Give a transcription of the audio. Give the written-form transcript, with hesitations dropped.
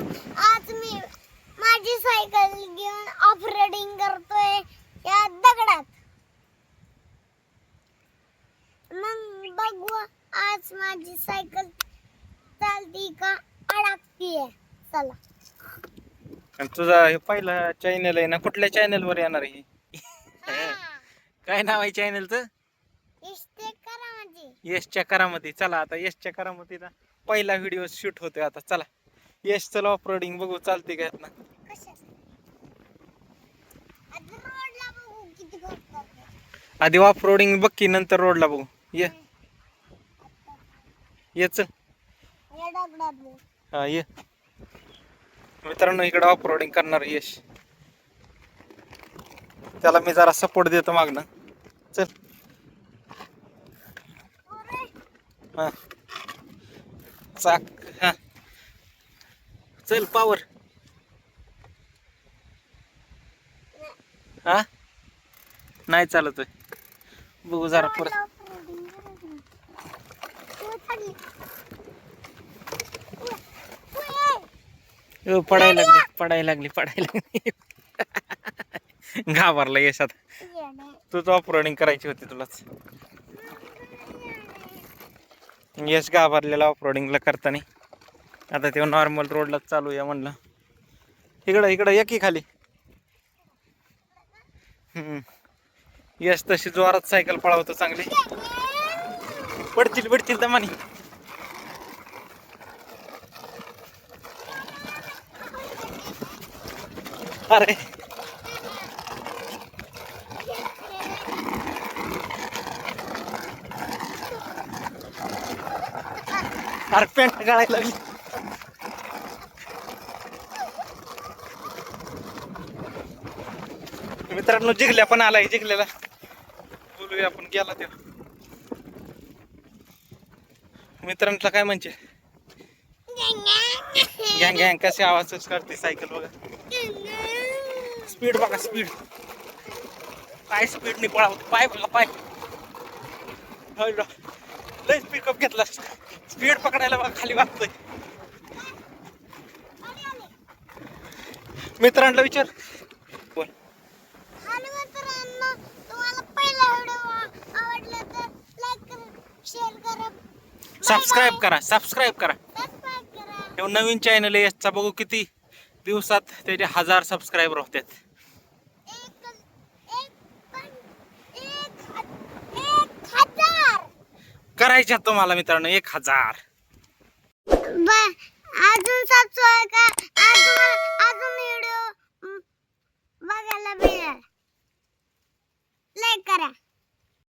आज मी माझी सायकल घेऊन ऑफ रोडिंग करतोय या दगडात. मग बघू आज माझी सायकल चालती का अडकतीये. चला. आणि तुझा हे पहिला चॅनल आहे ना, कुठल्या चॅनल वर येणार आहे? काय नाव आहे चॅनलचं? यशच्या करामती. चला आता यशच्या करामतीचा पहिला व्हिडिओ शूट होतोय आता. चला यश चला ऑफ रोडिंग बघू चालते का ना. आधी ऑफ रोडिंग बघ की नंतर रोडला बघू. ये चल. हा ये मित्रांनो, इकडे ऑफ रोडिंग करणार यश. त्याला मी जरा सपोर्ट देतो मागणं. चल. हा चाक. हा चल पावर. हा नाही चालतोय. बघू जरा परत. पडायला लागली. घाबरला यश. आता तूच ऑफ रोडिंग करायची होती तुलाच. यश घाबरलेला ऑफ रोडिंगला करताना. आता तेव्हा नॉर्मल रोडला चालू या म्हणलं. इकडं ये की खाली. यश तशी जोरात सायकल पळवतो चांगली. पडतील दमानी. अरे पेंट काढायला लागली. मित्रांनो जिंकल्या पण आलाय. जिंकलेला बोलूया आपण. गेला तेव्हा मित्रांचा काय म्हणते. गँग कसे आवाजच करते सायकल बघा. स्पीड बघा स्पीड. काय स्पीडने पळावत. पाय बघा पाय. लय पिकअप घेतला. स्पीड पकडायला बघा खाली वागतोय. मित्रांना विचार. बोल. सबस्क्राईब करा. नवीन चॅनल आहे याचा. बघू किती दिवसात त्याचे 1000 सबस्क्रायबर होतात. करायच्या तुम्हाला मित्रांनो 1000. अजून सबस्क्राईब